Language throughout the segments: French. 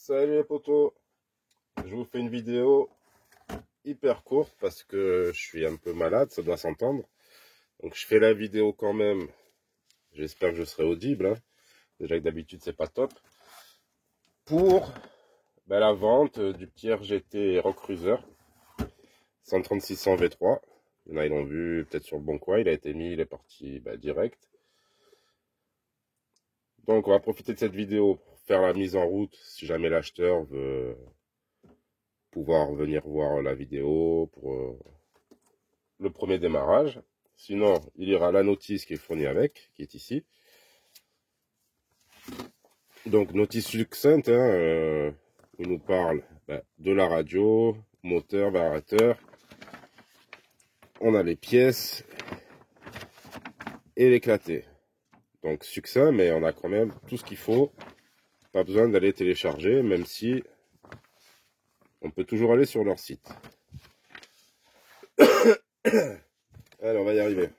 Salut les potos, je vous fais une vidéo hyper courte parce que je suis un peu malade, ça doit s'entendre. Donc je fais la vidéo quand même, j'espère que je serai audible, hein. Déjà que d'habitude c'est pas top. Pour la vente du petit RGT Rock Cruiser 13600 V3. Il y en a, ils l'ont vu peut-être sur le bon coin, il a été mis, il est parti direct. Donc on va profiter de cette vidéo pour faire la mise en route si jamais l'acheteur veut pouvoir venir voir la vidéo pour le premier démarrage. Sinon, il y aura la notice qui est fournie avec, qui est ici. Donc, notice succincte, il nous parle de la radio, moteur, variateur. On a les pièces et l'éclaté. Donc, succinct, mais on a quand même tout ce qu'il faut. Pas besoin d'aller télécharger, même si on peut toujours aller sur leur site. Alors, on va y arriver.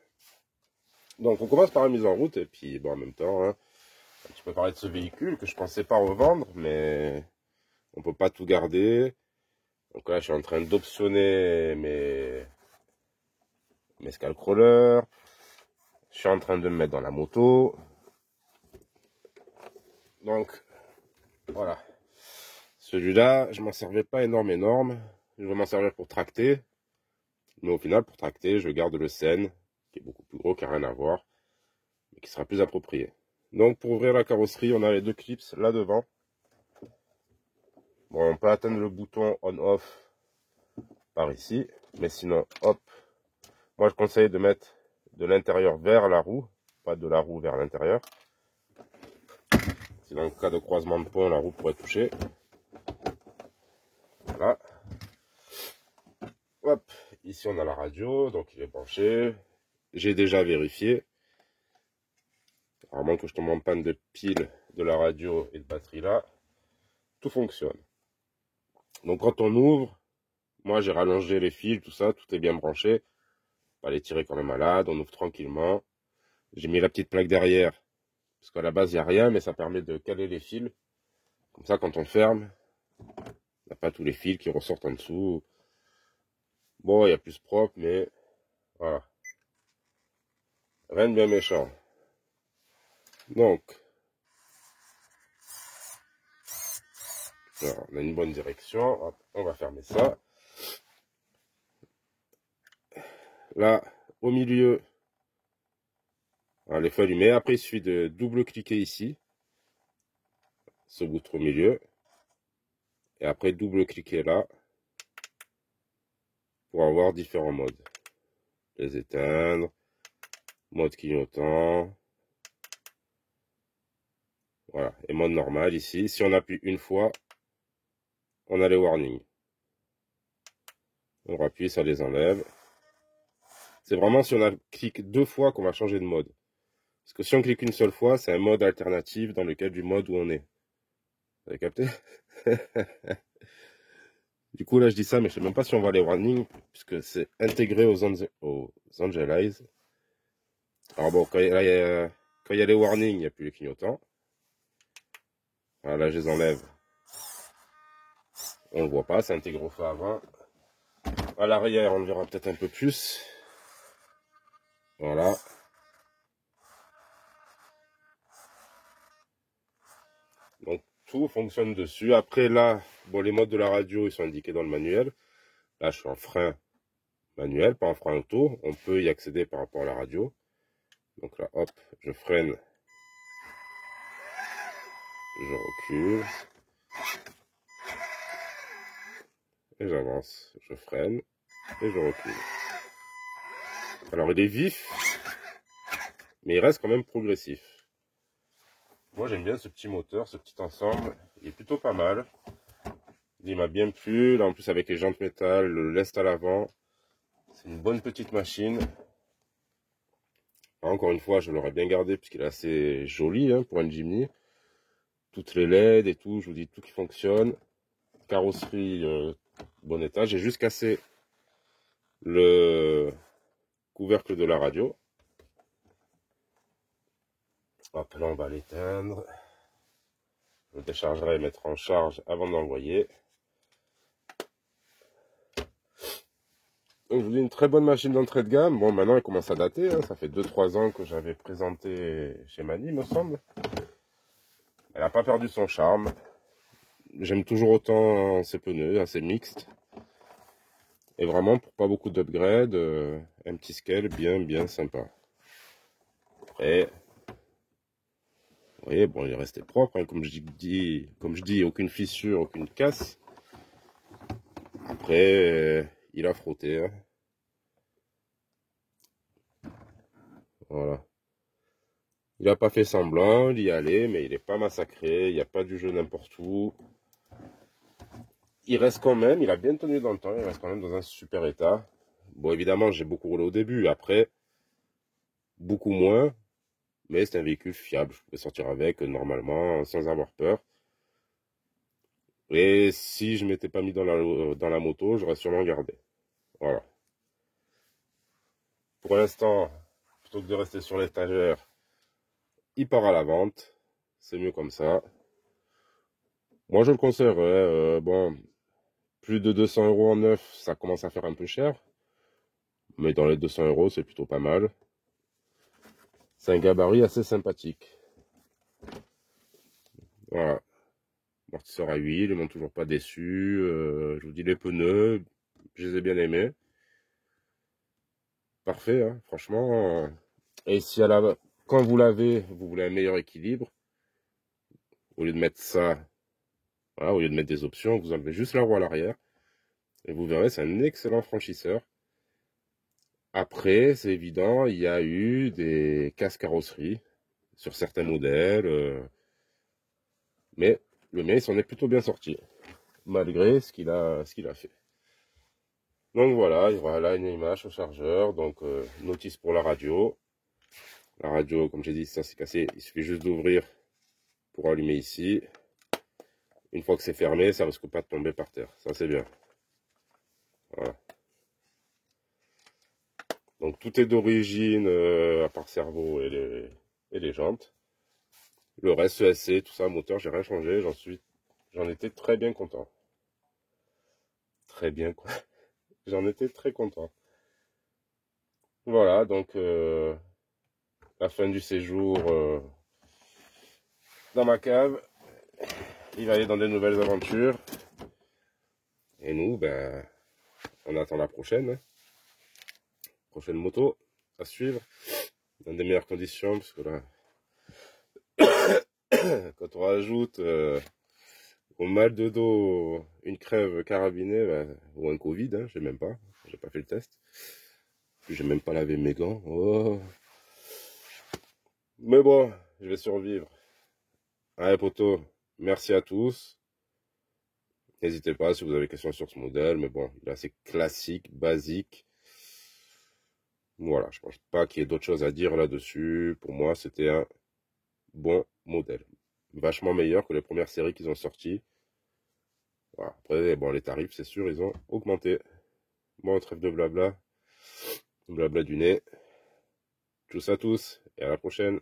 Donc, on commence par la mise en route, et puis, en même temps, un petit peu parler de ce véhicule que je pensais pas revendre, mais on peut pas tout garder. Donc là, je suis en train d'optionner mes Skullcrawlers. Je suis en train de me mettre dans la moto. Donc, voilà. Celui-là, je m'en servais pas énorme. Je vais m'en servir pour tracter. Mais au final, pour tracter, je garde le Sen, qui est beaucoup plus gros, qui n'a rien à voir, mais qui sera plus approprié. Donc, pour ouvrir la carrosserie, on a les deux clips là devant. Bon, on peut atteindre le bouton on-off par ici. Mais sinon, hop. Moi, je conseille de mettre de l'intérieur vers la roue, pas de la roue vers l'intérieur. Si dans le cas de croisement de pont, la roue pourrait toucher. Voilà. Hop, ici on a la radio, donc il est branché. J'ai déjà vérifié. À moins que je tombe en panne de pile de la radio et de batterie là, tout fonctionne. Donc quand on ouvre, moi j'ai rallongé les fils, tout ça, tout est bien branché. Pas les tirer comme un malade, on ouvre tranquillement. J'ai mis la petite plaque derrière, parce qu'à la base il n'y a rien, mais ça permet de caler les fils. Comme ça quand on ferme, il n'y a pas tous les fils qui ressortent en dessous. Bon, il y a plus propre, mais voilà. Rien de bien méchant. Donc, alors, on a une bonne direction. Hop, on va fermer ça. Là, au milieu, alors, les faut allumer. Après, il suffit de double-cliquer ici, ce bouton au milieu. Et après, double-cliquer là, pour avoir différents modes. Les éteindre, mode clignotant. Voilà, et mode normal ici. Si on appuie une fois, on a les warnings. On appuie, ça les enlève. C'est vraiment si on clique deux fois qu'on va changer de mode. Parce que si on clique une seule fois, c'est un mode alternatif dans lequel du mode où on est. Vous avez capté? Du coup, là, je dis ça, mais je sais même pas si on voit les warnings, puisque c'est intégré aux Angelize. Alors bon, quand il y a les warnings, il n'y a plus les clignotants. Voilà, là, je les enlève. On ne le voit pas, c'est intégré au phare avant. À l'arrière, on le verra peut-être un peu plus. Voilà. Donc, tout fonctionne dessus. Après, là, bon, les modes de la radio, ils sont indiqués dans le manuel. Là, je suis en frein manuel, pas en frein auto. On peut y accéder par rapport à la radio. Donc là, hop, je freine. Je recule. Et j'avance. Je freine. Et je recule. Alors, il est vif, mais il reste quand même progressif. Moi, j'aime bien ce petit moteur, ce petit ensemble. Il est plutôt pas mal. Il m'a bien plu. Là, en plus, avec les jantes métal, le lest à l'avant. C'est une bonne petite machine. Encore une fois, je l'aurais bien gardé puisqu'il est assez joli pour un Jimny. Toutes les LED et tout, je vous dis tout qui fonctionne. Carrosserie, bon état. J'ai juste cassé le couvercle de la radio. Hop, là on va l'éteindre. Je le déchargerai et mettre en charge avant de l'envoyer. Donc je vous dis, une très bonne machine d'entrée de gamme. Bon, maintenant elle commence à dater, hein. Ça fait 2-3 ans que j'avais présenté chez Mani, me semble. Elle n'a pas perdu son charme. J'aime toujours autant ses pneus, assez mixtes. Et vraiment, pour pas beaucoup d'upgrade, un petit scale bien sympa. Après, vous voyez, bon, il est resté propre, hein, comme je dis, aucune fissure, aucune casse. Après, il a frotté, hein. Voilà. Il n'a pas fait semblant, il y allait, mais il n'est pas massacré, il n'y a pas du jeu n'importe où. Il reste quand même, il a bien tenu dans le temps, il reste quand même dans un super état. Bon, évidemment, j'ai beaucoup roulé au début, après, beaucoup moins. Mais c'est un véhicule fiable, je pouvais sortir avec normalement, sans avoir peur. Et si je m'étais pas mis dans la moto, j'aurais sûrement gardé. Voilà. Pour l'instant, plutôt que de rester sur l'étagère, il part à la vente. C'est mieux comme ça. Moi, je le conseillerais. Bon, plus de 200 € en neuf, ça commence à faire un peu cher. Mais dans les 200 €, c'est plutôt pas mal. C'est un gabarit assez sympathique. Voilà. Amortisseur à huile, ils m'ont toujours pas déçu. Je vous dis, les pneus, je les ai bien aimés. Parfait, hein, franchement. Et si quand vous l'avez, vous voulez un meilleur équilibre, au lieu de mettre ça, voilà, au lieu de mettre des options, vous enlevez juste la roue à l'arrière. Et vous verrez, c'est un excellent franchisseur. Après, c'est évident, il y a eu des casses carrosserie sur certains modèles. Mais le mien, il s'en est plutôt bien sorti, malgré ce qu'il a fait. Donc voilà, il y aura là une image au chargeur, donc notice pour la radio. La radio, comme j'ai dit, ça c'est cassé, il suffit juste d'ouvrir pour allumer ici. Une fois que c'est fermé, ça risque pas de tomber par terre, ça c'est bien. Voilà. Donc tout est d'origine, à part cerveau et les jantes. Le reste, ESC, tout ça, moteur, j'ai rien changé, j'en étais très bien content. Très bien, quoi. J'en étais très content. Voilà, donc la fin du séjour dans ma cave. Il va aller dans de nouvelles aventures. Et nous, ben, on attend la prochaine. Hein. Prochaine moto à suivre. Dans des meilleures conditions, parce que là, quand on rajoute au mal de dos une crève carabinée, ben, ou un Covid, hein, j'ai même pas. J'ai pas fait le test. J'ai même pas lavé mes gants. Oh. Mais bon, je vais survivre. Allez, poteau, merci à tous. N'hésitez pas si vous avez des questions sur ce modèle, mais bon, il est assez classique, basique. Voilà, je pense pas qu'il y ait d'autres choses à dire là-dessus. Pour moi, c'était un bon modèle. Vachement meilleur que les premières séries qu'ils ont sorties. Voilà. Après, bon, les tarifs, c'est sûr, ils ont augmenté. Bon, trêve de blabla. Blabla du nez. Tchuss à tous et à la prochaine.